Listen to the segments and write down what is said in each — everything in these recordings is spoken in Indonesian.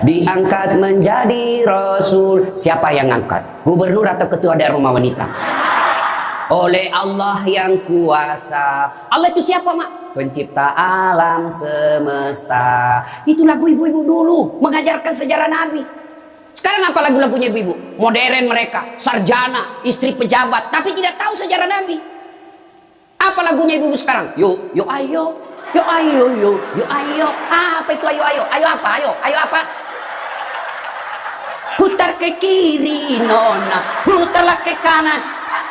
diangkat menjadi rasul. Siapa yang angkat? Gubernur atau ketua daerah rumah wanita? Oleh Allah yang kuasa. Allah itu siapa, Mak? Pencipta alam semesta. Itu lagu ibu-ibu dulu mengajarkan sejarah Nabi. Sekarang apa lagu-lagunya ibu-ibu? Modern mereka, sarjana, istri pejabat, tapi tidak tahu sejarah Nabi. Apa lagunya ibu-ibu sekarang? Yuk, yuk ayo, yuk ayo, yuk ayo. Apa itu ayo ayo? Ayo apa? Ayo apa? Putar ke kiri nona, putarlah ke kanan,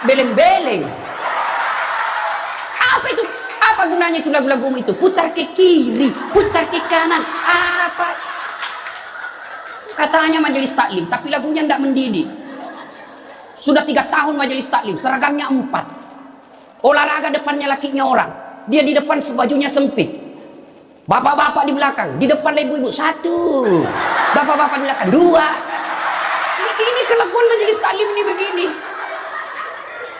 beleng-beleng. Apa itu? Apa gunanya itu lagu-lagumu itu? Putar ke kiri, putar ke kanan. Apa? Katanya majelis taklim, tapi lagunya tidak mendidik. Sudah 3 tahun majelis taklim, seragamnya 4. Olahraga depannya lakinya orang, dia di depan sebajunya sempit. Bapak-bapak di belakang, di depan ibu-ibu 1. Bapak-bapak di belakang 2. Ini kelakuan majelis taklim ini begini.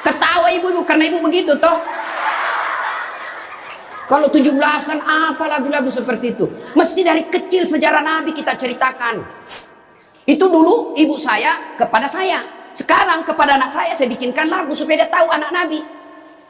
Ketawa ibu-ibu karena ibu begitu toh. Kalau 17-an apa lagu-lagu seperti itu? Mesti dari kecil sejarah Nabi kita ceritakan. Itu dulu ibu saya kepada saya. Sekarang kepada anak saya bikinkan lagu supaya dia tahu anak Nabi.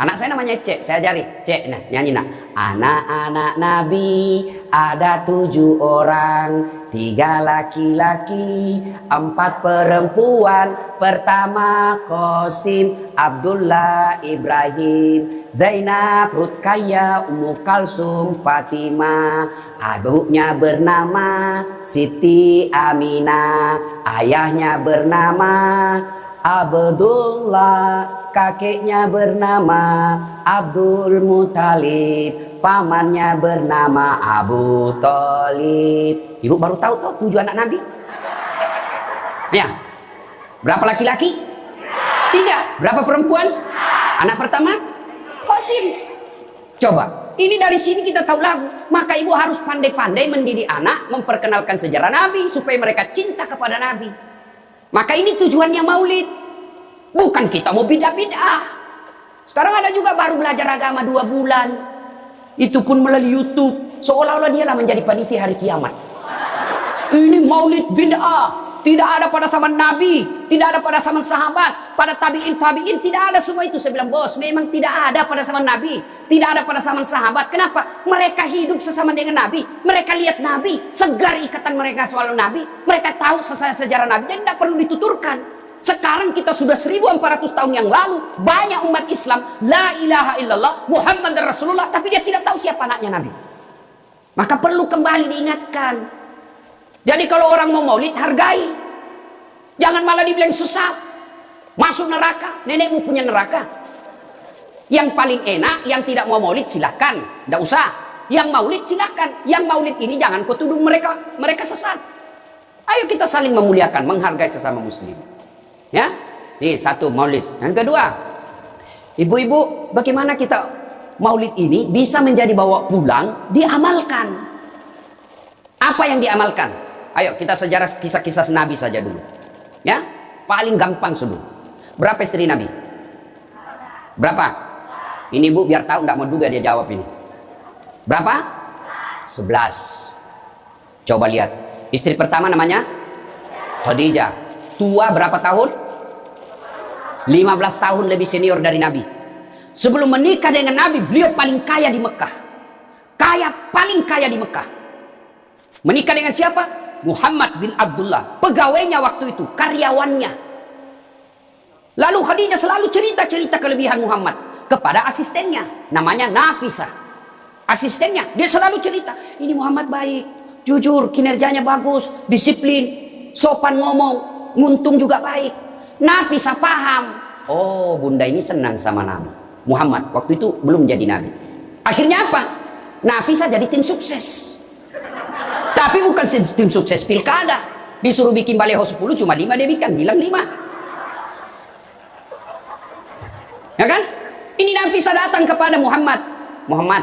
Anak saya namanya Cek, saya ajari. Cek, nah nyanyi nak. Anak-anak Nabi ada 7 orang, 3 laki-laki, 4 perempuan. Pertama Qasim, Abdullah, Ibrahim, Zainab, Ruqayyah, Ummu Kalsum, Fatimah. Ibunya bernama Siti Aminah, ayahnya bernama Abdullah, kakeknya bernama Abdul Muthalib, pamannya bernama Abu Thalib. Ibu baru tahu toh 7 anak Nabi? Ya. Berapa laki-laki? 3. Berapa perempuan? Anak pertama? Qasim. Coba, ini dari sini kita tahu lagu. Maka ibu harus pandai-pandai mendidik anak, memperkenalkan sejarah Nabi supaya mereka cinta kepada Nabi. Maka ini tujuannya maulid. Bukan kita mau bidah-bidah. Sekarang ada juga baru belajar agama 2 bulan. Itu pun melalui YouTube. Seolah-olah dialah menjadi panitia hari kiamat. Ini maulid bid'ah. Tidak ada pada zaman Nabi, tidak ada pada zaman sahabat, pada tabi'in, tidak ada semua itu. Saya bilang, bos, memang tidak ada pada zaman Nabi, tidak ada pada zaman sahabat. Kenapa? Mereka hidup sesama dengan Nabi, mereka lihat Nabi, segar ikatan mereka soal Nabi, mereka tahu sejarah Nabi dan tidak perlu dituturkan. Sekarang kita sudah 1400 tahun yang lalu, banyak umat Islam la ilaha illallah Muhammad Rasulullah, tapi dia tidak tahu siapa anaknya Nabi. Maka perlu kembali diingatkan. Jadi kalau orang mau maulid, hargai. Jangan malah dibilang sesat, masuk neraka. Nenekmu punya neraka. Yang paling enak, yang tidak mau maulid silakan, tidak usah. Yang maulid silakan. Yang maulid ini jangan kau tuduh mereka sesat. Ayo kita saling memuliakan, menghargai sesama muslim. Ya, ini 1 maulid. Yang kedua, ibu-ibu, bagaimana kita maulid ini bisa menjadi bawa pulang, diamalkan. Apa yang diamalkan? Ayo kita sejarah kisah-kisah Nabi saja dulu. Ya, paling gampang dulu. Berapa istri Nabi? Berapa? Ini bu biar tahu, tidak mau juga dia jawab ini. Berapa? 11. Coba lihat. Istri pertama namanya Khadijah. Tua berapa tahun? 15 tahun lebih senior dari Nabi. Sebelum menikah dengan Nabi, beliau paling kaya di Mekah. Paling kaya di Mekah. Menikah dengan siapa? Muhammad bin Abdullah, pegawainya waktu itu, karyawannya. Lalu Khadijah selalu cerita kelebihan Muhammad kepada asistennya, namanya Nafisah. Asistennya, dia selalu cerita, ini Muhammad baik, jujur, kinerjanya bagus, disiplin, sopan ngomong, nguntung juga baik. Nafisah paham, oh bunda ini senang sama Nabi Muhammad. Waktu itu belum jadi Nabi. Akhirnya apa? Nafisah jadi tim sukses. Tapi bukan tim sukses pilkada. Disuruh bikin baleho 10, cuma 5 dia bikin, hilang 5. Ya kan? Ini Nafisah datang kepada Muhammad. Muhammad,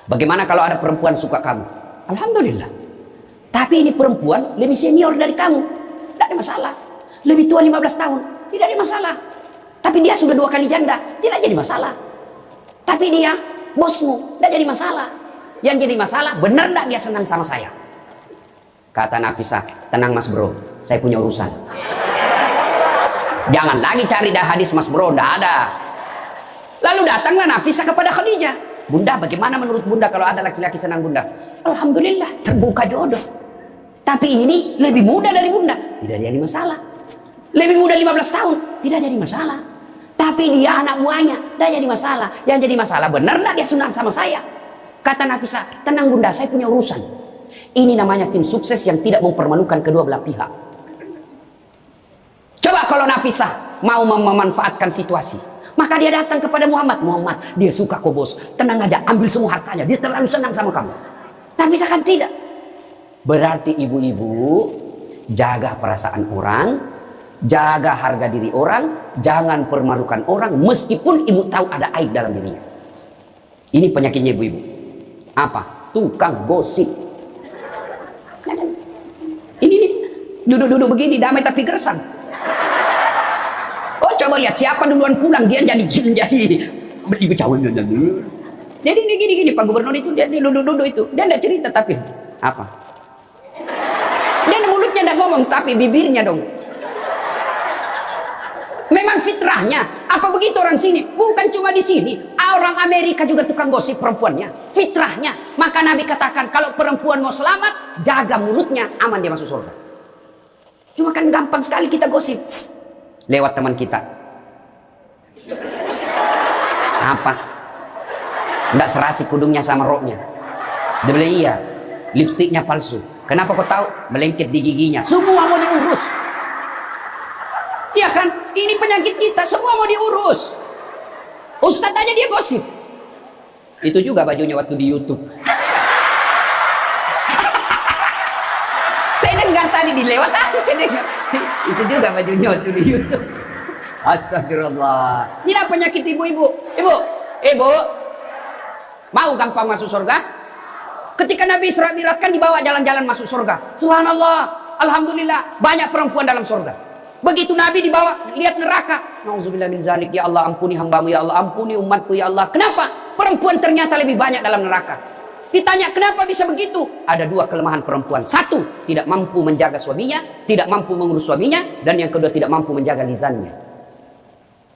bagaimana kalau ada perempuan suka kamu? Alhamdulillah. Tapi ini perempuan lebih senior dari kamu. Tidak ada masalah. Lebih tua 15 tahun. Tidak ada masalah. Tapi dia sudah 2 kali janda. Tidak jadi masalah. Tapi dia bosmu. Tidak jadi masalah. Yang jadi masalah, benar tidak dia senang sama saya? Kata Nafisah, tenang mas bro, saya punya urusan. Jangan lagi cari dah hadis mas bro, tidak ada. Lalu datanglah Nafisah kepada Khadijah. Bunda, bagaimana menurut bunda kalau ada laki-laki senang bunda? Alhamdulillah, terbuka jodoh. Tapi ini lebih muda dari bunda, tidak jadi masalah. Lebih muda 15 tahun, tidak jadi masalah. Tapi dia anak buahnya, tidak jadi masalah. Yang jadi masalah, benar tidak dia sunat sama saya? Kata Nafisah, tenang bunda, saya punya urusan. Ini namanya tim sukses yang tidak mempermalukan kedua belah pihak. Coba kalau Nafisah mau memanfaatkan situasi, maka dia datang kepada Muhammad. Muhammad, dia suka kok bos, tenang aja, ambil semua hartanya, dia terlalu senang sama kamu. Nafisah kan tidak. Berarti ibu-ibu jaga perasaan orang, jaga harga diri orang, jangan permalukan orang meskipun ibu tahu ada aib dalam dirinya. Ini penyakitnya ibu-ibu. Apa? Tukang gosip. Ini duduk-duduk begini damai tapi gersang. Oh coba lihat siapa duluan pulang, dia jadi ibu cawan. Jadi gini Pak Gubernur itu dia duduk-duduk itu, dia tidak cerita tapi apa? Dia mulutnya tidak ngomong tapi bibirnya dong. Memang fitrahnya. Apa begitu orang sini? Bukan cuma di sini. Orang Amerika juga tukang gosip perempuannya. Fitrahnya. Maka Nabi katakan kalau perempuan mau selamat, jaga mulutnya, aman dia masuk surga. Cuma kan gampang sekali kita gosip. Lewat teman kita. Apa? Nggak serasi kudungnya sama roknya. Dia bilang iya. Lipstiknya palsu. Kenapa kau tahu? Melengket di giginya. Semua mau diurus. Iya kan? Ini penyakit kita, semua mau diurus. Ustadz aja dia gosip. Itu juga bajunya waktu di YouTube. Saya dengar tadi dilewat aku, saya dengar. Itu juga bajunya waktu di YouTube. Astagfirullah. Inilah penyakit ibu-ibu. Ibu, mau gampang masuk surga? Ketika Nabi Isra Mi'raj kan dibawa jalan-jalan masuk surga. Subhanallah, alhamdulillah, banyak perempuan dalam surga. Begitu Nabi dibawa lihat neraka, nauzubillah min zalik, ya Allah ampuni hambamu, ya Allah ampuni umatku, ya Allah. Kenapa? Perempuan ternyata lebih banyak dalam neraka. Ditanya kenapa bisa begitu? Ada dua kelemahan perempuan. Satu, tidak mampu menjaga suaminya, tidak mampu mengurus suaminya, dan yang kedua tidak mampu menjaga lisannya.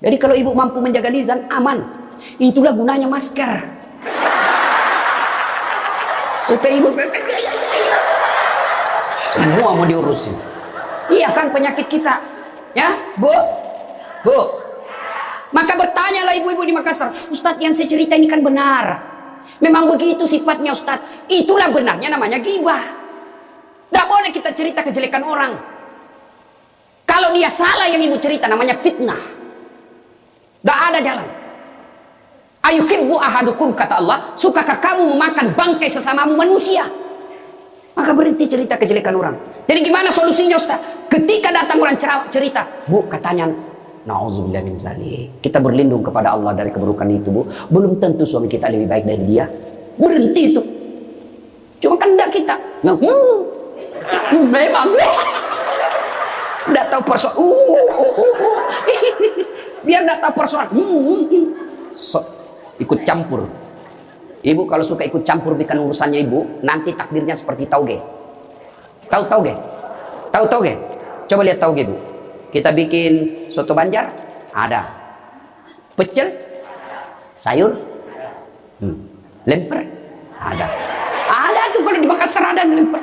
Jadi kalau ibu mampu menjaga lisan, aman. Itulah gunanya masker. Supaya ibu semua mau diurusin. Iya kan penyakit kita. Ya, Bu? Maka bertanyalah ibu-ibu di Makassar, Ustadz yang saya cerita ini kan benar. Memang begitu sifatnya Ustadz. Itulah benarnya namanya ghibah. Tidak boleh kita cerita kejelekan orang. Kalau dia salah yang ibu cerita namanya fitnah. Tidak ada jalan. Ayuhibbu ahadukum, kata Allah, sukakah kamu memakan bangkai sesamamu manusia? Maka berhenti cerita kejelekan orang. Jadi gimana solusinya Ustaz? Ketika datang orang cerita, Bu, katanya nauzubillah min zalik, kita berlindung kepada Allah dari keburukan itu, Bu. Belum tentu suami kita lebih baik dari dia. Berhenti itu. Cuma kan enggak kita. Memang enggak tahu persoalan. Biar enggak tahu persoalan. Ikut campur. Ibu kalau suka ikut campur bikin urusannya ibu, nanti takdirnya seperti tauge. Tahu tauge? Tahu tauge? Coba lihat tauge, Bu. Kita bikin soto Banjar, ada. Pecel, sayur, lemper, ada. Ada tuh kalau di Makassar ada lemper.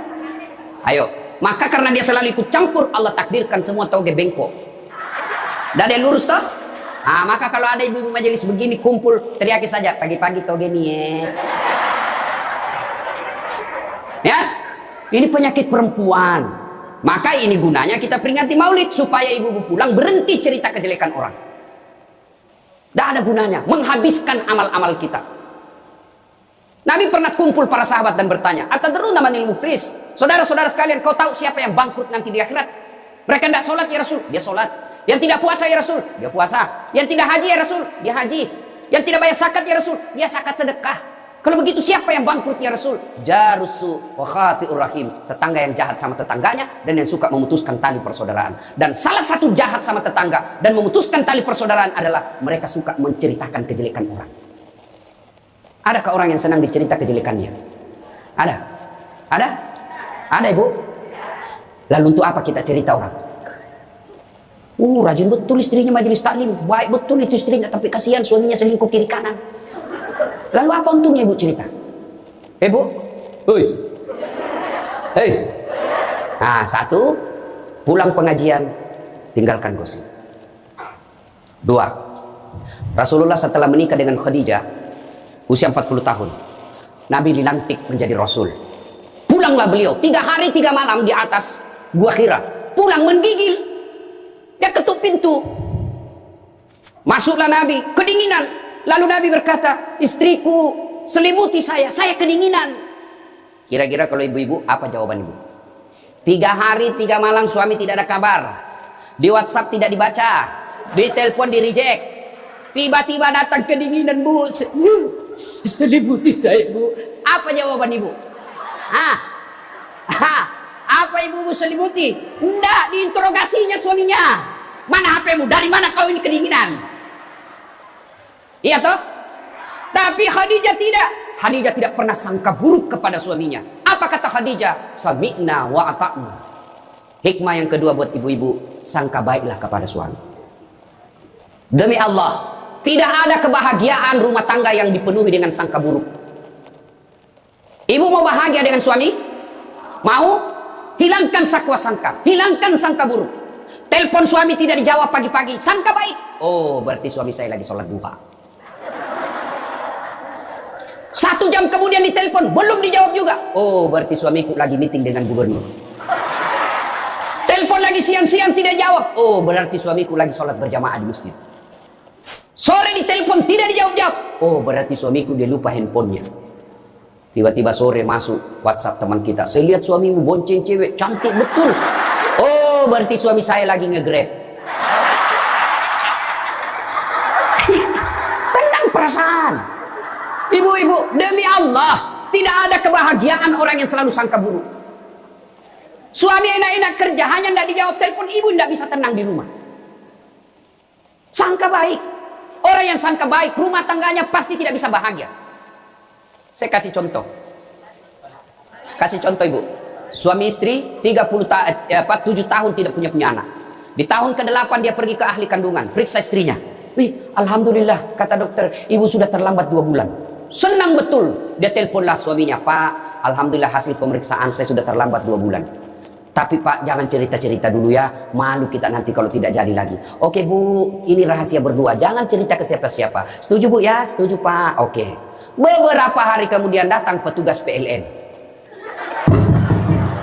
Ayo, maka karena dia selalu ikut campur, Allah takdirkan semua tauge bengkok. Dah ada yang lurus toh? Ah, maka kalau ada ibu-ibu majelis begini kumpul, teriaki saja pagi-pagi toge nih ya. Ini penyakit perempuan. Maka ini gunanya kita peringati Maulid supaya ibu-ibu pulang berhenti cerita kejelekan orang. Tidak ada gunanya, menghabiskan amal-amal kita. Nabi pernah kumpul para sahabat dan bertanya, "Atadruna manil muflis?" Saudara-saudara sekalian, kau tahu siapa yang bangkrut nanti di akhirat? Mereka tidak sholat ya Rasul, dia sholat. Yang tidak puasa ya Rasul, dia puasa. Yang tidak haji ya Rasul, dia haji. Yang tidak bayar zakat ya Rasul, dia zakat sedekah. Kalau begitu siapa yang bangkrut ya Rasul? Jarusu wa khati'ur rahim, tetangga yang jahat sama tetangganya dan yang suka memutuskan tali persaudaraan. Dan salah satu jahat sama tetangga dan memutuskan tali persaudaraan adalah mereka suka menceritakan kejelekan orang. Adakah orang yang senang dicerita kejelekannya? Ada? Ada? Ada, Ibu? Lalu untuk apa kita cerita orang? Rajin betul istrinya majelis taklim, baik betul itu istrinya, tapi kasihan suaminya selingkuh kiri kanan. Lalu apa untungnya ibu cerita? Bu, hei. Nah, satu, pulang pengajian, tinggalkan gosip. Dua, Rasulullah setelah menikah dengan Khadijah, usia 40 tahun, Nabi dilantik menjadi Rasul. Pulanglah beliau, 3 hari 3 malam di atas Gua Hira. Pulang menggigil. Dia ketuk pintu. Masuklah Nabi, kedinginan. Lalu Nabi berkata, istriku selimuti saya kedinginan. Kira-kira kalau ibu-ibu, apa jawaban ibu? 3 hari 3 malam suami tidak ada kabar. Di WhatsApp tidak dibaca. Di telepon di reject. Tiba-tiba datang kedinginan, bu. Selimuti saya, bu. Apa jawaban ibu? Apa ibu selimuti? Enggak, diinterogasinya suaminya. Mana HP-mu? Dari mana kau ini kedinginan? Iya toh? Tapi Khadijah tidak. Khadijah tidak pernah sangka buruk kepada suaminya. Apa kata Khadijah? Sami'na wa ata'na. Hikmah yang kedua buat ibu-ibu, sangka baiklah kepada suami. Demi Allah, tidak ada kebahagiaan rumah tangga yang dipenuhi dengan sangka buruk. Ibu mau bahagia dengan suami? Mau? Hilangkan sakwa sangka, hilangkan sangka buruk. Telepon suami tidak dijawab pagi-pagi, sangka baik. Oh, berarti suami saya lagi sholat duha. 1 jam kemudian ditelepon, belum dijawab juga. Oh, berarti suamiku lagi meeting dengan gubernur. Telepon lagi siang-siang tidak jawab. Oh, berarti suamiku lagi sholat berjamaah di masjid. Sore ditelepon tidak dijawab-jawab. Oh, berarti suamiku dia lupa handphonenya. Tiba-tiba sore masuk WhatsApp teman kita. Saya lihat suamimu bonceng cewek, cantik betul. Oh, berarti suami saya lagi nge-grab. Tenang perasaan. Ibu-ibu, demi Allah, tidak ada kebahagiaan orang yang selalu sangka buruk. Suami enak-enak kerja, hanya tidak dijawab telepon, ibu tidak bisa tenang di rumah. Sangka baik. Orang yang sangka baik, rumah tangganya pasti tidak bisa bahagia. Saya kasih contoh. Kasih contoh ibu. Suami istri 7 tahun tidak punya anak. Di tahun ke-8 dia pergi ke ahli kandungan, periksa istrinya. Wih, alhamdulillah, kata dokter, ibu sudah terlambat 2 bulan. Senang betul. Dia teleponlah suaminya, Pak, alhamdulillah hasil pemeriksaan saya sudah terlambat 2 bulan. Tapi Pak, jangan cerita-cerita dulu ya, malu kita nanti kalau tidak jadi lagi. Oke Bu, ini rahasia berdua, jangan cerita ke siapa-siapa. Setuju Bu ya? Setuju Pak. Oke. Beberapa hari kemudian datang petugas PLN.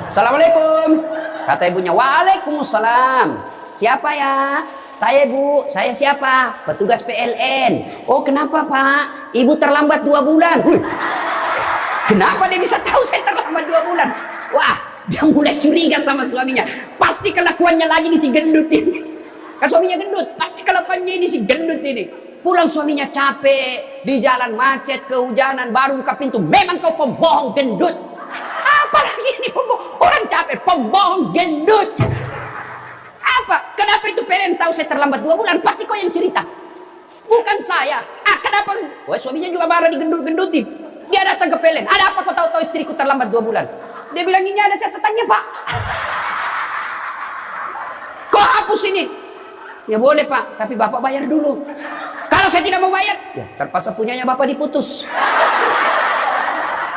Assalamualaikum. Kata ibunya, waalaikumsalam. Siapa ya? Saya Bu. Saya siapa? Petugas PLN. Oh kenapa Pak? Ibu terlambat 2 bulan. Kenapa dia bisa tahu saya terlambat 2 bulan? Wah, dia mulai curiga sama suaminya. Pasti kelakuannya lagi nih si gendut ini. Kan suaminya gendut. Pasti kelakuannya ini si gendut ini. Pulang suaminya capek, di jalan macet, kehujanan, baru buka pintu. Memang kau pembohong gendut. Apalagi ini pembohong. Orang capek, pembohong gendut. Apa? Kenapa itu PLN tahu saya terlambat 2 bulan? Pasti kau yang cerita. Bukan saya. Kenapa? Wah, suaminya juga marah digendut-gendutin. Dia datang ke PLN. Ada apa kau tahu-tahu istriku terlambat 2 bulan? Dia bilang, ini ada catatannya Pak. Kau hapus ini. Ya boleh Pak, tapi Bapak bayar dulu. Kalau saya tidak mau bayar, ya terpaksa punyanya Bapak diputus.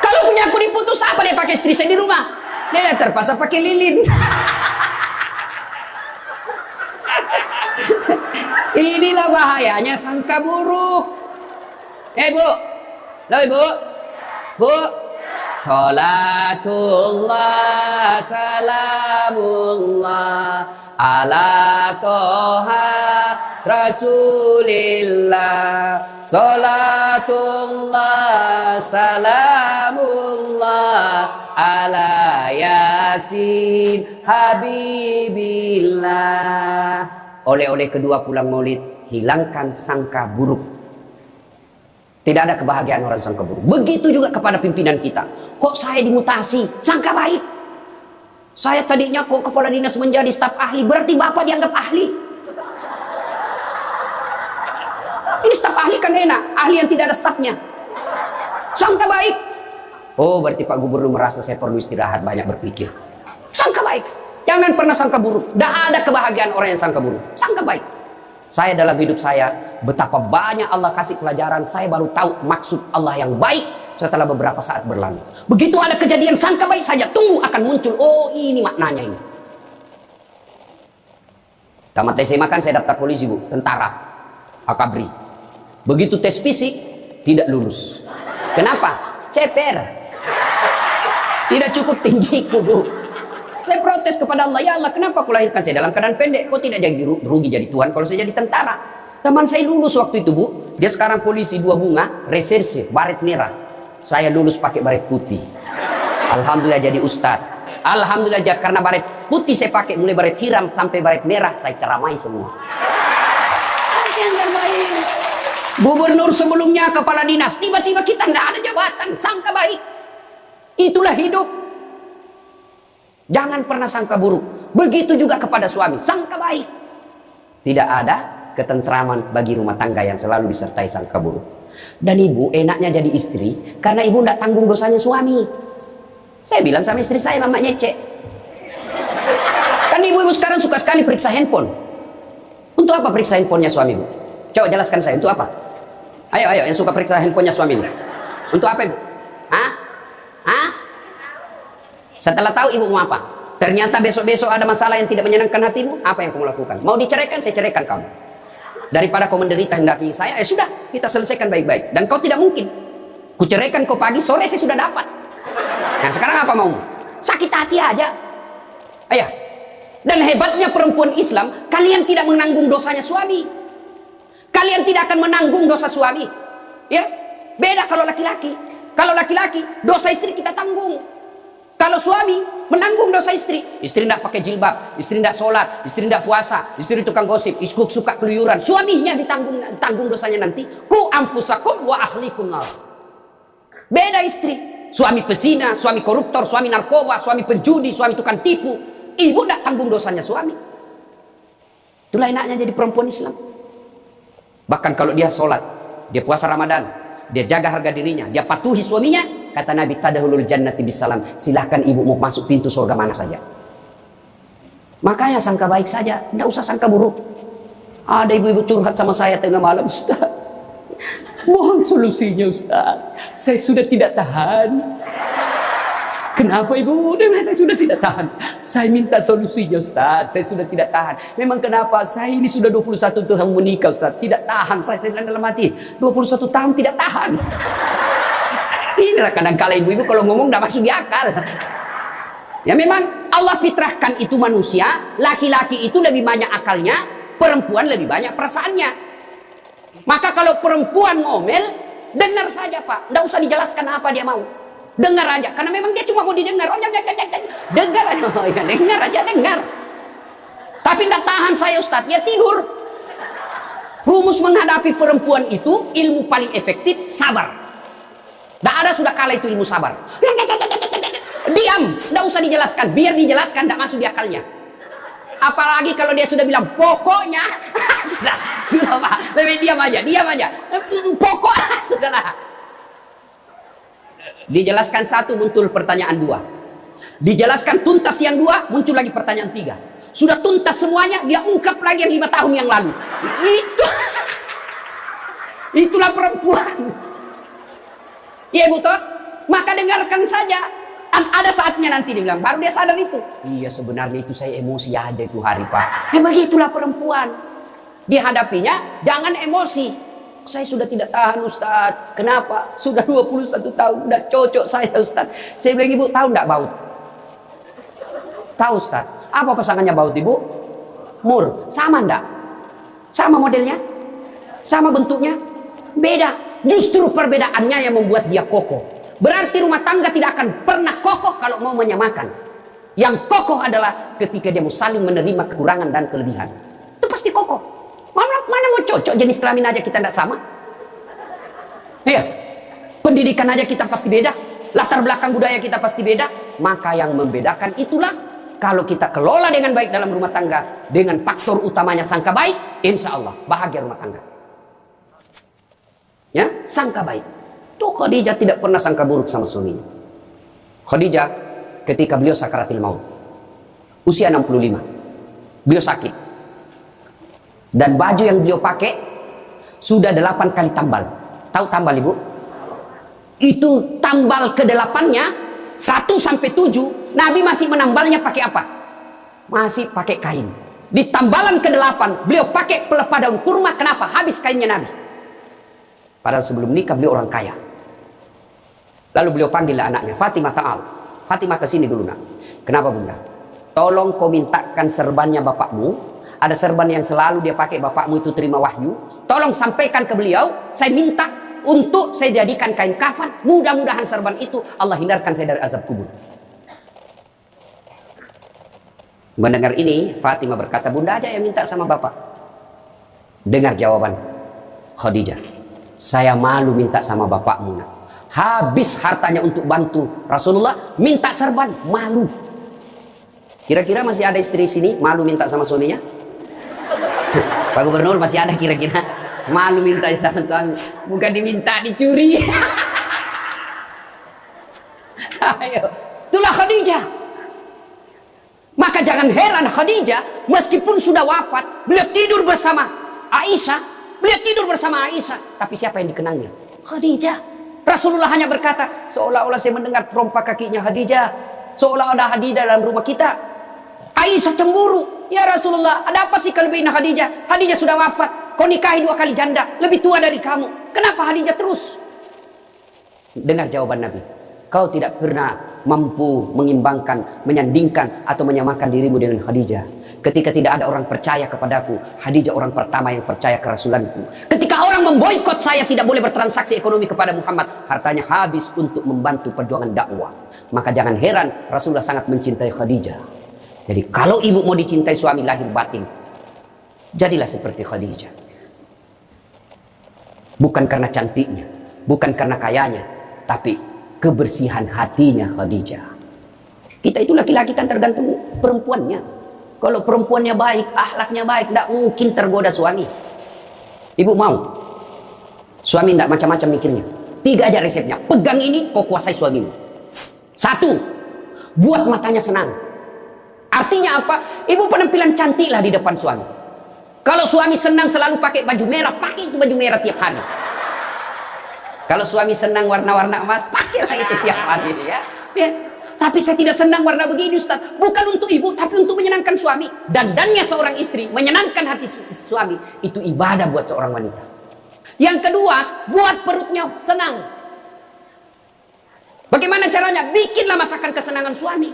Kalau punya aku diputus, apa dia pakai istri saya di rumah? Dia terpaksa pakai lilin. Inilah bahayanya sangka buruk. Bu, loh Ibu, Bu, salatullah salamullah ala toha rasulillah, salatullah salamullah ala yasin habibillah. Oleh-oleh kedua pulang maulid, hilangkan sangka buruk. Tidak ada kebahagiaan orang sangka buruk. Begitu juga kepada pimpinan kita. Kok saya dimutasi? Sangka baik. Saya tadinya kok kepala dinas menjadi staf ahli, berarti Bapak dianggap ahli. Ini staf ahli kan enak, ahli yang tidak ada stafnya. Sangka baik. Oh, berarti Pak Gubernur merasa saya perlu istirahat, banyak berpikir. Sangka baik. Jangan pernah sangka buruk. Tidak ada kebahagiaan orang yang sangka buruk. Sangka baik. Saya dalam hidup saya, betapa banyak Allah kasih pelajaran, saya baru tahu maksud Allah yang baik setelah beberapa saat berlalu. Begitu ada kejadian sangka baik saja, tunggu akan muncul, oh ini maknanya ini. Tamat SMA kan saya daftar polisi, Bu, tentara, akabri. Begitu tes fisik, tidak lulus. Kenapa? Ceper. Tidak cukup tinggiku, Bu. Saya protes kepada Allah, ya Allah, kenapa aku lahirkan saya dalam keadaan pendek? Kok tidak jadi rugi jadi Tuhan kalau saya jadi tentara? Teman saya lulus waktu itu, Bu. Dia sekarang polisi 2 bunga, reserse, baret merah. Saya lulus pakai baret putih. Alhamdulillah jadi ustadz. Alhamdulillah karena baret putih saya pakai, mulai baret hiram sampai baret merah, saya ceramai semua. Gubernur sebelumnya, kepala dinas, tiba-tiba kita tidak ada jabatan, sangka baik. Itulah hidup. Jangan pernah sangka buruk. Begitu juga kepada suami, sangka baik. Tidak ada ketentraman bagi rumah tangga yang selalu disertai sangka buruk. Dan ibu enaknya jadi istri karena ibu tidak tanggung dosanya suami. Saya bilang sama istri saya, Mama Nyece. Kan ibu-ibu sekarang suka sekali periksa handphone. Untuk apa periksa handphonenya suami, Bu? Coba jelaskan saya, untuk apa? Ayo yang suka periksa handphonenya suami. Untuk apa, Ibu? Hah? Setelah tahu ibu mau apa? Ternyata besok-besok ada masalah yang tidak menyenangkan hatimu, apa yang kamu lakukan? Mau diceraikan, saya ceraikan kamu. Daripada kau menderita hendapi saya, sudah, kita selesaikan baik-baik. Dan kau tidak mungkin. Ku ceraikan kau pagi, sore saya sudah dapat. Nah sekarang apa mau? Sakit hati aja. Ayah. Dan hebatnya perempuan Islam, kalian tidak menanggung dosanya suami. Kalian tidak akan menanggung dosa suami. Ya, beda kalau laki-laki. Kalau laki-laki, dosa istri kita tanggung. Kalau suami menanggung dosa istri tidak pakai jilbab, istri tidak sholat, istri tidak puasa, istri tukang gosip, istri suka keluyuran, suaminya ditanggung dosanya nanti. Ku ampusakum wa ahlikum nar. Beda istri, suami pezina, suami koruptor, suami narkoba, suami penjudi, suami tukang tipu, ibu tidak tanggung dosanya suami. Itulah enaknya jadi perempuan Islam. Bahkan kalau dia sholat, dia puasa Ramadan, dia jaga harga dirinya, dia patuhi suaminya. Kata Nabi, tadahulul jannati bisalam, silahkan ibu mau masuk pintu surga mana saja. Makanya sangka baik saja, tidak usah sangka buruk. Ada ibu-ibu curhat sama saya tengah malam, Ustaz, mohon solusinya Ustaz, saya sudah tidak tahan. Kenapa ibu? Saya sudah tidak tahan. Saya minta solusinya Ustaz, saya sudah tidak tahan. Memang kenapa? Saya ini sudah 21 tahun menikah Ustaz, tidak tahan. Saya bilang dalam hati, 21 tahun tidak tahan. Inilah kadang-kala ibu-ibu kalau ngomong tidak masuk di akal. Ya memang Allah fitrahkan itu manusia, laki-laki itu lebih banyak akalnya, perempuan lebih banyak perasaannya. Maka kalau perempuan ngomel, dengar saja Pak, tidak usah dijelaskan apa dia mau. Dengar aja, karena memang dia cuma mau didengar. Oh, dengar aja, oh, ya, dengar aja, dengar. Tapi tidak tahan saya Ustaz, ya tidur. Rumus menghadapi perempuan itu, ilmu paling efektif, sabar. Tidak ada sudah kalah itu ilmu sabar. Diam, tidak usah dijelaskan. Biar dijelaskan, tidak masuk di akalnya. Apalagi kalau dia sudah bilang pokoknya, sudah Pak, lebih diam aja. Pokok, sudahlah. Dijelaskan satu, muncul pertanyaan dua. Dijelaskan tuntas yang dua, muncul lagi pertanyaan tiga. Sudah tuntas semuanya, dia ungkap lagi yang 5 tahun yang lalu. Itulah perempuan. Iya Bu Tot, maka dengarkan saja. Ada saatnya nanti dia bilang, baru dia sadar itu. Iya sebenarnya itu saya emosi aja itu hari Pak. Ya begitulah perempuan. Dihadapinya jangan emosi. Saya sudah tidak tahan Ustaz. Kenapa? Sudah 21 tahun, udah cocok saya Ustaz. Saya bilang, Ibu tahu enggak baut? Tahu Ustaz. Apa pasangannya baut Ibu? Mur. Sama enggak? Sama modelnya? Sama bentuknya? Beda. Justru perbedaannya yang membuat dia kokoh. Berarti rumah tangga tidak akan pernah kokoh kalau mau menyamakan. Yang kokoh adalah ketika dia mau saling menerima kekurangan dan kelebihan. Itu pasti kokoh. Mana mau cocok jenis kelamin aja kita tidak sama. Iya. Pendidikan aja kita pasti beda. Latar belakang budaya kita pasti beda. Maka yang membedakan itulah kalau kita kelola dengan baik dalam rumah tangga, dengan faktor utamanya sangka baik, insya Allah bahagia rumah tangga. Ya, sangka baik. Tuh Khadijah tidak pernah sangka buruk sama suaminya. Khadijah ketika beliau sakaratil maut, usia 65. Beliau sakit. Dan baju yang beliau pakai sudah 8 kali tambal. Tahu tambal, Ibu? Itu tambal ke-8-nya 1 sampai 7, Nabi masih menambalnya pakai apa? Masih pakai kain. Di tambalan ke-8 beliau pakai pelepah daun kurma. Kenapa? Habis kainnya Nabi. Padahal sebelum nikah beliau orang kaya. Lalu beliau panggil anaknya, Fatimah, ta'al. Fatimah, kesini dulu, nak. Kenapa, Bunda? Tolong kau mintakan serbannya bapakmu. Ada serban yang selalu dia pakai, bapakmu itu terima wahyu. Tolong sampaikan ke beliau, saya minta untuk saya jadikan kain kafan. Mudah-mudahan serban itu Allah hindarkan saya dari azab kubur. Mendengar ini, Fatimah berkata, Bunda aja yang minta sama bapak. Dengar jawaban Khadijah, saya malu minta sama bapakmu, nak. Habis hartanya untuk bantu Rasulullah, minta serban, malu. Kira-kira masih ada istri sini malu minta sama suaminya? Pak Gubernur, masih ada kira-kira malu minta sama suami? Bukan diminta, dicuri. Ayo, itulah Khadijah. Maka jangan heran Khadijah meskipun sudah wafat, beliau tidur bersama Aisyah. Beliau tidur bersama Aisyah. Tapi siapa yang dikenalnya? Khadijah. Rasulullah hanya berkata, seolah-olah saya mendengar trompa kakinya Khadijah. Seolah-olah Khadijah dalam rumah kita. Aisyah cemburu. Ya Rasulullah, ada apa sih kelebihan Khadijah? Khadijah sudah wafat. Kau nikahi 2 kali janda, lebih tua dari kamu. Kenapa Khadijah terus? Dengar jawaban Nabi. Kau tidak pernah mampu mengimbangkan, menyandingkan atau menyamakan dirimu dengan Khadijah. Ketika tidak ada orang percaya kepadaku, Khadijah orang pertama yang percaya ke Rasulanku. Ketika orang memboikot saya, tidak boleh bertransaksi ekonomi kepada Muhammad, hartanya habis untuk membantu perjuangan dakwah. Maka jangan heran Rasulullah sangat mencintai Khadijah. Jadi kalau ibu mau dicintai suami lahir batin, jadilah seperti Khadijah. Bukan karena cantiknya, bukan karena kayanya, tapi kebersihan hatinya Khadijah. Kita itu laki-laki kan tergantung perempuannya. Kalau perempuannya baik, akhlaknya baik, tidak mungkin tergoda suami. Ibu mau suami tidak macam-macam mikirnya? 3 aja resepnya. Pegang ini, kau kuasai suamimu. 1, buat matanya senang. Artinya apa? Ibu penampilan cantiklah di depan suami. Kalau suami senang selalu pakai baju merah, pakai itu baju merah tiap hari. Kalau suami senang warna-warna emas, pakailah itu tiap hari, ya. Tapi saya tidak senang warna begini, Ustaz. Bukan untuk ibu, tapi untuk menyenangkan suami. Dandannya seorang istri, menyenangkan hati suami, itu ibadah buat seorang wanita. Yang kedua, buat perutnya senang. Bagaimana caranya? Bikinlah masakan kesenangan suami.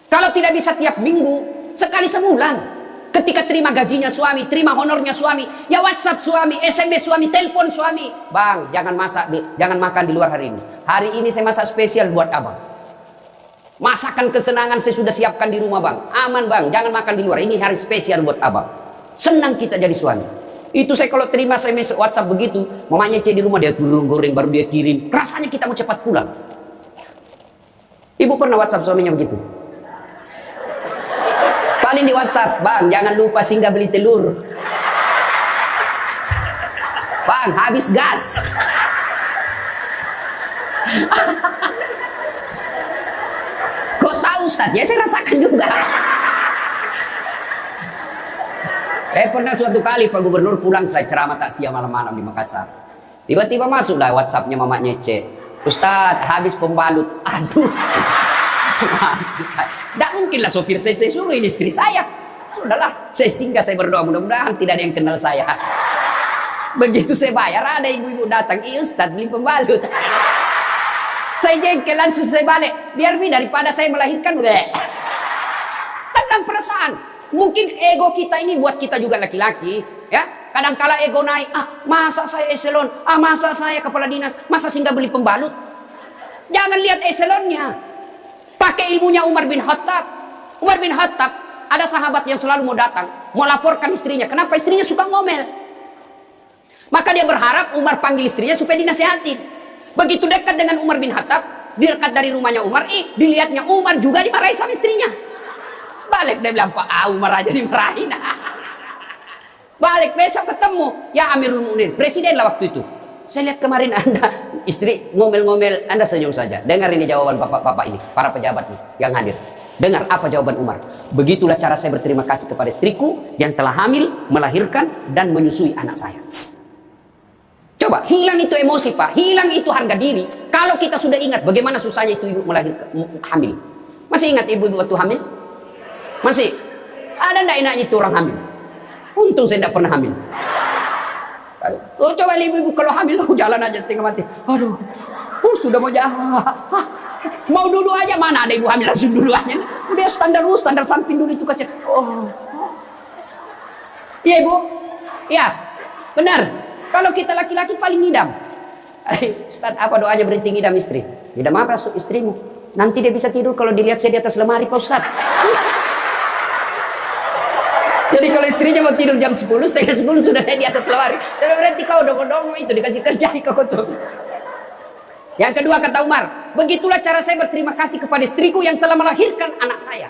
Kalau tidak bisa tiap minggu, sekali sebulan. Ketika terima gajinya suami, terima honornya suami, ya WhatsApp suami, SMS suami, telepon suami. Bang, jangan makan di luar hari ini. Hari ini saya masak spesial buat abang. Masakan kesenangan saya sudah siapkan di rumah, bang. Aman, bang, jangan makan di luar. Ini hari spesial buat abang. Senang kita jadi suami. Itu saya kalau terima SMS WhatsApp begitu, mamanya cek di rumah, dia goreng baru dia kirim. Rasanya kita mau cepat pulang. Ibu pernah WhatsApp suaminya begitu? Paling di WhatsApp, bang, jangan lupa singgah beli telur. Bang, habis gas. Kok tahu, Ustaz? Ya saya rasakan juga. Pernah suatu kali Pak Gubernur pulang, saya ceramah takziah malam-malam di Makassar. Tiba-tiba masuklah WhatsAppnya mamanya C. Ustaz, habis pembalut. Aduh. Tidak mungkinlah sopir saya suruh, ini istri saya. Sudahlah, saya singgah, saya berdoa mudah-mudahan tidak ada yang kenal saya. Begitu saya bayar, ada ibu-ibu datang, iya Ustaz beli pembalut. Saya jengkel, langsung saya balik. Biar daripada saya melahirkan, tenang perasaan. Mungkin ego kita ini buat kita juga laki-laki, ya. Kadangkala ego naik, masa saya eselon, masa saya kepala dinas, masa singgah beli pembalut. Jangan lihat eselonnya. Pakai ilmunya Umar bin Khattab. Umar bin Khattab, ada sahabat yang selalu mau datang, mau laporkan istrinya. Kenapa? Istrinya suka ngomel. Maka dia berharap Umar panggil istrinya supaya dinasihatin. Begitu dekat dengan Umar bin Khattab, dekat dari rumahnya Umar, dilihatnya Umar juga dimarahi sama istrinya. Balik, dia bilang, Pak, Umar aja dimarahin. Balik, besok ketemu. Ya Amirul Mukminin, presiden lah waktu itu. Saya lihat kemarin Anda, istri ngomel-ngomel, Anda senyum saja. Dengar ini jawaban bapak-bapak ini, para pejabat nih, yang hadir. Dengar apa jawaban Umar. Begitulah cara saya berterima kasih kepada istriku yang telah hamil, melahirkan, dan menyusui anak saya. Coba, hilang itu emosi Pak, hilang itu harga diri. Kalau kita sudah ingat bagaimana susahnya itu ibu melahirkan, hamil. Masih ingat ibu-ibu waktu hamil? Masih? Ada enggak enaknya itu orang hamil? Untung saya tidak pernah hamil. Oh, coba ibu-ibu kalau hamil, jalan aja setengah mati. Aduh, sudah mau jahat. Mau duduk aja, mana ada ibu hamil langsung dulu aja. Udah standar samping dulu itu kasih. Oh. Iya ibu? Ya, benar. Kalau kita laki-laki paling ngidam. Ustaz, apa doanya berhenti ngidam istri? Ngidam apa istrimu? Nanti dia bisa tidur kalau dilihat saya di atas lemari Pak Ustaz. Jadi kalau istrinya mau tidur jam 10, setengah 10 sudah di atas lemari. Saya berarti kau dong itu dikasih kerja kau suami. Yang kedua kata Umar, begitulah cara saya berterima kasih kepada istriku yang telah melahirkan anak saya.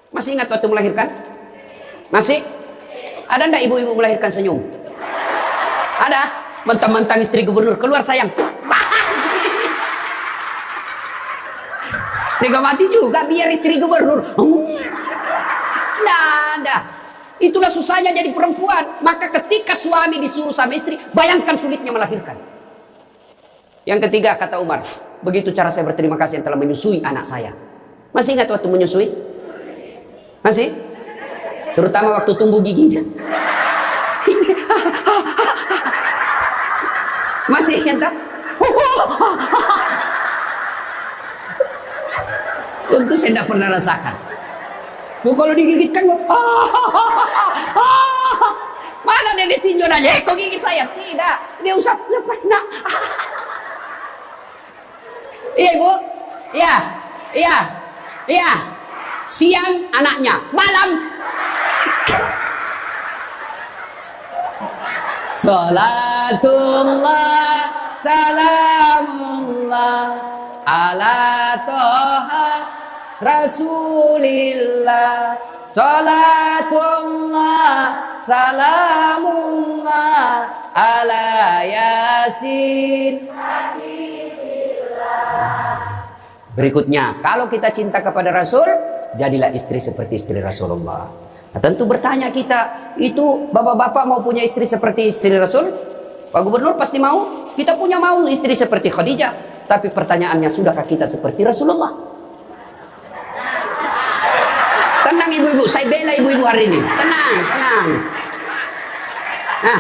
Masih ingat waktu melahirkan? Masih? Ada enggak ibu-ibu melahirkan senyum? Ada? Mentang-mentang istri gubernur, keluar sayang. Setengah mati juga biar istri gubernur. Nggak ada. Itulah susahnya jadi perempuan. Maka ketika suami disuruh sama istri, bayangkan sulitnya melahirkan. Yang ketiga kata Umar, begitu cara saya berterima kasih yang telah menyusui anak saya. Masih ingat waktu menyusui? Masih? Terutama waktu tumbuh giginya. Masih ingat tak? Tentu saya tidak pernah rasakan. Kalau digigit kan, mana nenek tinjau nanya, kok gigit saya? Tidak, dia usap lepas nak. Iya ibu, iya. Siang anaknya, malam. Salatullah, salamullah, ala toha Rasulillah. Salatullah, salamullah, ala Yasin. Berikutnya, kalau kita cinta kepada Rasul, jadilah istri seperti istri Rasulullah. Nah, tentu bertanya kita, itu bapak-bapak mau punya istri seperti istri Rasul? Pak Gubernur pasti mau. Kita punya mau istri seperti Khadijah. Tapi pertanyaannya, sudahkah kita seperti Rasulullah? Tenang ibu-ibu, saya bela ibu-ibu hari ini. Tenang. Nah,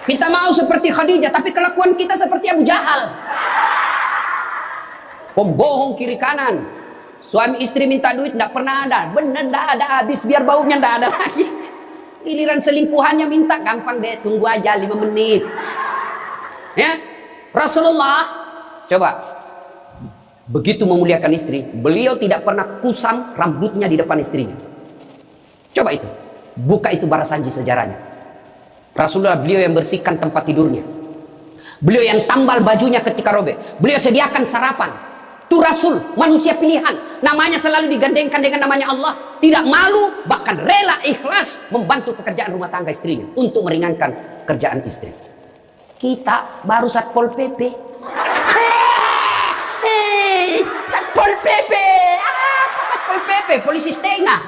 kita mau seperti Khadijah, tapi kelakuan kita seperti Abu Jahal. Pembohong kiri kanan. Suami istri minta duit tidak pernah ada. Benar tidak ada, habis biar baunya tidak ada lagi. Giliran selingkuhannya minta, gampang deh, tunggu aja 5 menit. Ya, Rasulullah coba begitu memuliakan istri, beliau tidak pernah kusam rambutnya di depan istrinya. Coba itu, buka itu Barasanji sejarahnya. Rasulullah beliau yang bersihkan tempat tidurnya. Beliau yang tambal bajunya ketika robek. Beliau sediakan sarapan. Itu Rasul, manusia pilihan. Namanya selalu digandengkan dengan namanya Allah. Tidak malu, bahkan rela ikhlas membantu pekerjaan rumah tangga istrinya untuk meringankan kerjaan istri. Kita baru Satpol PP. Satpol PP. Apa Satpol PP? Polisi setengah.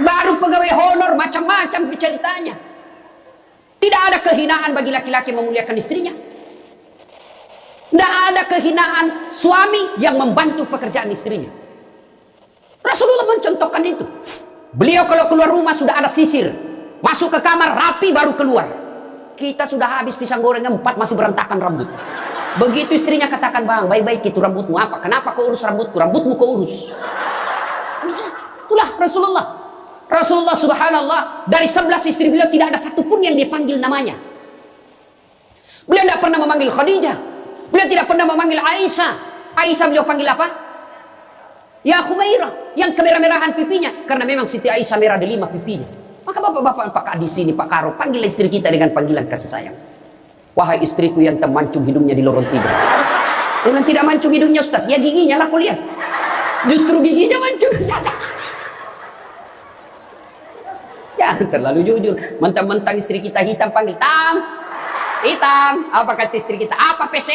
Baru pegawai honor, macam-macam ceritanya. Tidak ada kehinaan bagi laki-laki memuliakan istrinya. Tidak ada kehinaan suami yang membantu pekerjaan istrinya. Rasulullah mencontohkan itu. Beliau kalau keluar rumah sudah ada sisir. Masuk ke kamar rapi baru keluar. Kita sudah habis pisang goreng 4 masih berantakan rambut. Begitu istrinya katakan, bang, baik-baik itu rambutmu apa? Kenapa kau urus rambutku? Rambutmu kau urus. Itulah Rasulullah. Rasulullah subhanallah, dari 11 istri beliau tidak ada satupun yang dia panggil namanya. Beliau tidak pernah memanggil Khadijah. Beliau tidak pernah memanggil Aisyah. Aisyah beliau panggil apa? Ya Khumairah, yang kemerah-merahan pipinya. Karena memang Siti Aisyah merah di 5 pipinya. Maka bapak-bapak, Pak Kak di sini, Pak Karo, panggil istri kita dengan panggilan kasih sayang. Wahai istriku yang termancung hidungnya di lorong 3. Memang tidak mancung hidungnya Ustaz, ya giginya lah kau lihat. Justru giginya mancung Ustaz. Jangan terlalu jujur. Mentang-mentang istri kita hitam panggil hitam. Apa kata istri kita? Apa PC?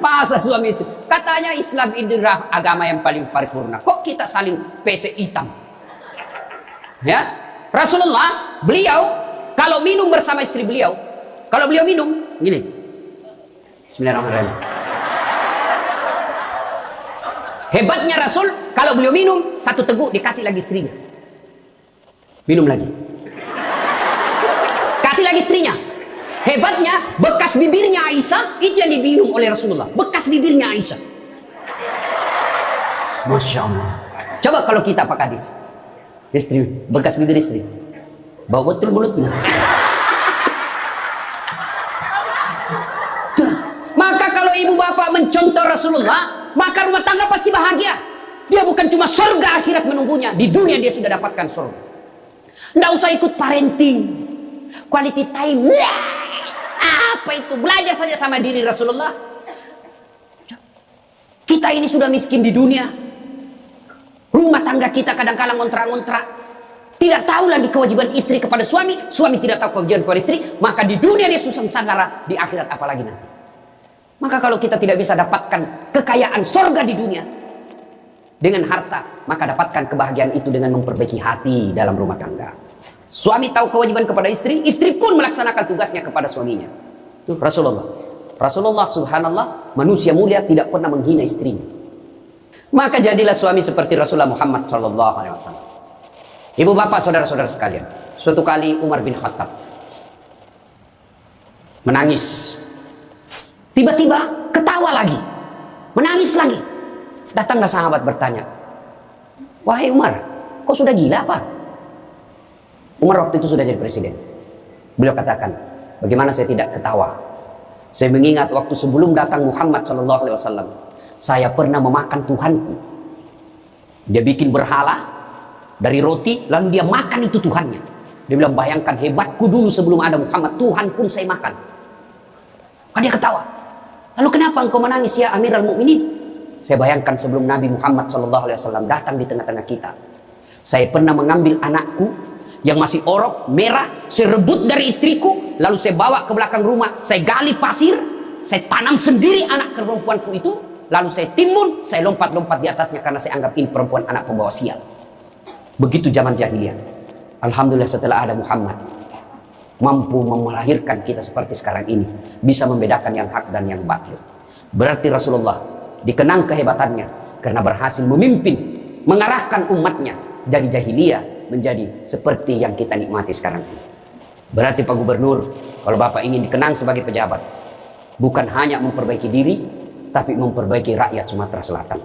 Masa suami istri? Katanya Islam ini agama yang paling paripurna. Kok kita saling pesek hitam? Ya, Rasulullah, beliau kalau minum bersama istri beliau, kalau beliau minum gini, Bismillahirrahmanirrahim. Hebatnya Rasul, kalau beliau minum satu teguk dikasih lagi istrinya, minum lagi, kasih lagi istrinya. Hebatnya bekas bibirnya Aisyah itu yang diminum oleh Rasulullah, bekas bibirnya Aisyah. Masya Allah. Coba kalau kita Pak Kadis, istri, bekas bibir istri, bau betul mulutmu. Maka kalau ibu bapak mencontoh Rasulullah, maka rumah tangga pasti bahagia. Dia bukan cuma surga akhirat menunggunya, di dunia dia sudah dapatkan surga. Nggak usah ikut parenting, quality time. Apa itu? Belajar saja sama diri Rasulullah. Kita ini sudah miskin di dunia. Rumah tangga kita kadang-kadang ngontrak-ngontrak. Tidak tahu lagi kewajiban istri kepada suami. Suami tidak tahu kewajiban kepada istri. Maka di dunia dia susah sanggara. Di akhirat apalagi nanti. Maka kalau kita tidak bisa dapatkan kekayaan sorga di dunia dengan harta, maka dapatkan kebahagiaan itu dengan memperbaiki hati dalam rumah tangga. Suami tahu kewajiban kepada istri, istri pun melaksanakan tugasnya kepada suaminya. Itu Rasulullah. Rasulullah subhanallah, manusia mulia, tidak pernah menghina istrinya. Maka jadilah suami seperti Rasulullah Muhammad SAW. Ibu bapak saudara-saudara sekalian, suatu kali Umar bin Khattab menangis. Tiba-tiba ketawa lagi, menangis lagi. Datanglah sahabat bertanya, wahai Umar, kok sudah gila apa? Umar waktu itu sudah jadi presiden. Beliau katakan, bagaimana saya tidak ketawa? Saya mengingat waktu sebelum datang Muhammad SAW, saya pernah memakan Tuhanku. Dia bikin berhala dari roti, lalu dia makan itu Tuhannya. Dia bilang, bayangkan hebatku dulu sebelum ada Muhammad, Tuhan pun saya makan. Kan dia ketawa. Lalu kenapa engkau menangis ya Amirul Mukminin? Saya bayangkan sebelum Nabi Muhammad SAW datang di tengah-tengah kita, saya pernah mengambil anakku yang masih orok, merah, saya rebut dari istriku, lalu saya bawa ke belakang rumah, saya gali pasir, saya tanam sendiri anak perempuanku itu, lalu saya timbun, saya lompat-lompat di atasnya karena saya anggap ini perempuan anak pembawa sial. Begitu zaman jahiliyah. Alhamdulillah setelah ada Muhammad, mampu melahirkan kita seperti sekarang ini, bisa membedakan yang hak dan yang batil. Berarti Rasulullah dikenang kehebatannya karena berhasil memimpin, mengarahkan umatnya dari jahiliyah menjadi seperti yang kita nikmati sekarang ini. Berarti Pak Gubernur, kalau Bapak ingin dikenang sebagai pejabat, bukan hanya memperbaiki diri, tapi memperbaiki rakyat Sumatera Selatan.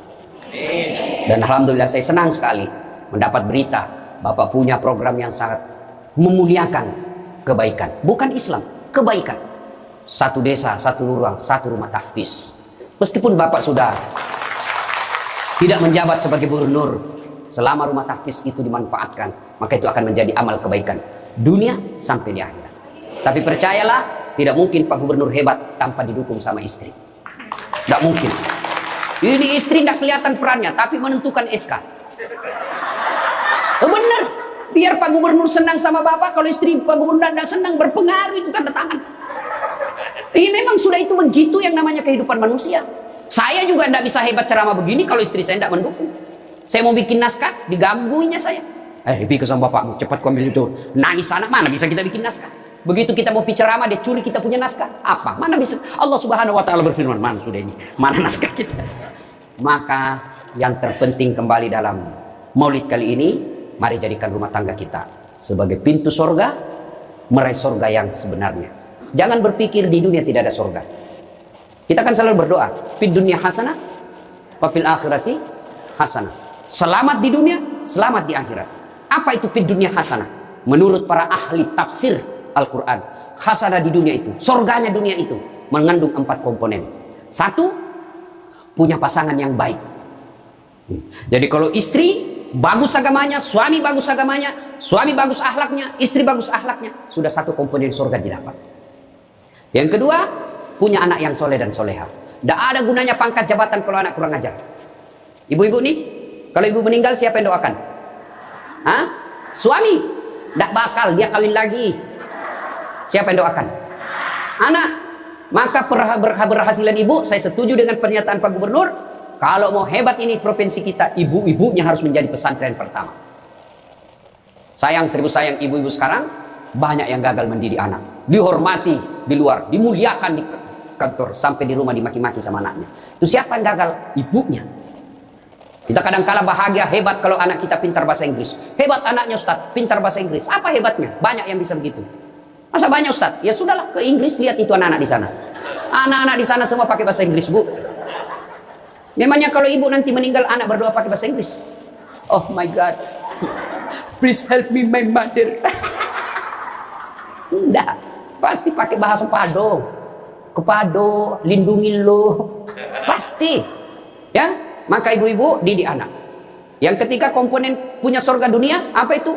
Dan alhamdulillah saya senang sekali mendapat berita Bapak punya program yang sangat memuliakan kebaikan, bukan Islam, kebaikan. Satu desa, satu lurah, satu rumah tahfiz. Meskipun Bapak sudah tidak menjabat sebagai gubernur, selama rumah tahfiz itu dimanfaatkan, maka itu akan menjadi amal kebaikan dunia sampai di akhirat. Tapi percayalah, tidak mungkin Pak Gubernur hebat tanpa didukung sama istri. Tidak mungkin. Ini istri tidak kelihatan perannya, tapi menentukan SK. Oh, benar. Biar Pak Gubernur senang sama Bapak, kalau istri Pak Gubernur tidak senang, berpengaruh itu tanda tangan. Ini memang sudah itu begitu yang namanya kehidupan manusia. Saya juga tidak bisa hebat ceramah begini kalau istri saya tidak mendukung. Saya mau bikin naskah, digangguinya saya. Bikin sama bapakmu, cepat kau ambil itu. Nangis sana, mana bisa kita bikin naskah? Begitu kita mau ceramah, dia curi kita punya naskah. Apa? Mana bisa? Allah Subhanahu Wa Taala berfirman, mana sudah ini? Mana naskah kita? Maka yang terpenting kembali dalam Maulid kali ini, mari jadikan rumah tangga kita sebagai pintu sorga, meraih sorga yang sebenarnya. Jangan berpikir di dunia tidak ada sorga. Kita kan selalu berdoa, fid dunya hasanah, wa fil akhirati hasanah. Selamat di dunia, selamat di akhirat. Apa itu fid dunya hasanah? Menurut para ahli tafsir Al-Quran, hasanah di dunia itu, sorganya dunia itu mengandung 4 komponen. 1, punya pasangan yang baik. Jadi kalau istri bagus agamanya, suami bagus agamanya, suami bagus akhlaknya, istri bagus akhlaknya, sudah 1 komponen surga didapat. Yang kedua, punya anak yang soleh dan soleha. Tidak ada gunanya pangkat jabatan kalau anak kurang ajar. Ibu-ibu nih, kalau ibu meninggal siapa yang doakan? Hah? Suami? Tidak bakal, dia kawin lagi. Siapa yang doakan? Anak. Maka keberhasilan ibu, saya setuju dengan pernyataan Pak Gubernur. Kalau mau hebat ini provinsi kita, ibu-ibunya harus menjadi pesantren pertama. Sayang, seribu sayang, ibu-ibu sekarang banyak yang gagal mendidik anak. Dihormati di luar, dimuliakan di kantor, sampai di rumah dimaki-maki sama anaknya. Itu siapa yang gagal? Ibunya. Kita kadang-kala bahagia, hebat kalau anak kita pintar bahasa Inggris. Hebat anaknya Ustaz, pintar bahasa Inggris. Apa hebatnya? Banyak yang bisa begitu. Masa banyak Ustaz? Ya sudahlah, ke Inggris, lihat itu anak-anak di sana. Anak-anak di sana semua pakai bahasa Inggris, Bu. Memangnya kalau ibu nanti meninggal, anak berdoa pakai bahasa Inggris? Oh my God. Please help me my mother. Enggak. Pasti pakai bahasa Pado. Kepado, lindungi lo. Pasti. Ya, maka ibu-ibu didik anak. Yang ketiga komponen punya surga dunia, apa itu?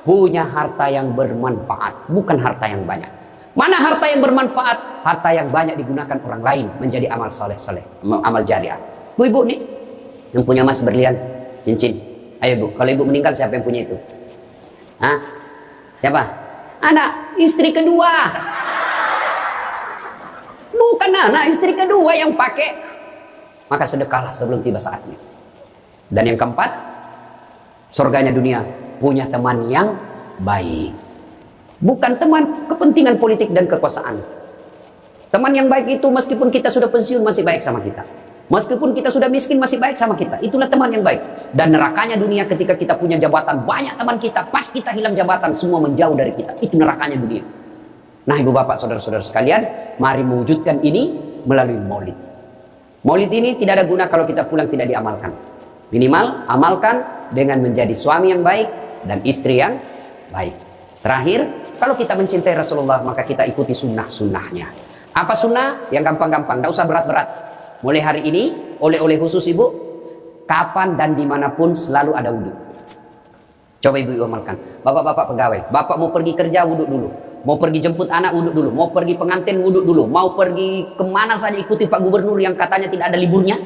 Punya harta yang bermanfaat, bukan harta yang banyak. Mana harta yang bermanfaat? Harta yang banyak digunakan orang lain menjadi amal soleh-soleh, amal jariah. Bu-ibu nih, yang punya emas berlian, cincin. Ayo Bu, kalau ibu meninggal siapa yang punya itu? Hah? Siapa? Anak, istri kedua. Bukan anak, istri kedua yang pakai. Maka sedekahlah sebelum tiba saatnya. Dan yang keempat, surganya dunia, punya teman yang baik. Bukan teman kepentingan politik dan kekuasaan. Teman yang baik itu meskipun kita sudah pensiun masih baik sama kita. Meskipun kita sudah miskin masih baik sama kita. Itulah teman yang baik. Dan nerakanya dunia ketika kita punya jabatan, banyak teman kita, pas kita hilang jabatan, semua menjauh dari kita. Itu nerakanya dunia. Nah ibu bapak saudara-saudara sekalian, mari mewujudkan ini melalui maulid. Maulid ini tidak ada guna kalau kita pulang tidak diamalkan. Minimal amalkan dengan menjadi suami yang baik dan istri yang baik. Terakhir, kalau kita mencintai Rasulullah maka kita ikuti sunnah-sunnahnya. Apa sunnah? Yang gampang-gampang, tidak usah berat-berat. Mulai hari ini, oleh-oleh khusus ibu, kapan dan dimanapun selalu ada wudhu. Coba ibu amalkan. Bapak-bapak pegawai, bapak mau pergi kerja wudhu dulu, mau pergi jemput anak wudhu dulu, mau pergi pengantin wudhu dulu, mau pergi kemana saja ikuti Pak Gubernur yang katanya tidak ada liburnya.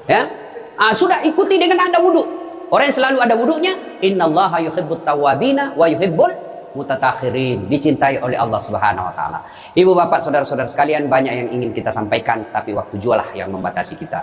Ya, sudah ikuti dengan ada wudhu. Orang yang selalu ada wudhunya, innallaha yuhibbut tawwabina wa yuhibbul mutatahhirin, dicintai oleh Allah Subhanahu wa taala. Ibu bapak saudara-saudara sekalian, banyak yang ingin kita sampaikan tapi waktu jualah yang membatasi kita.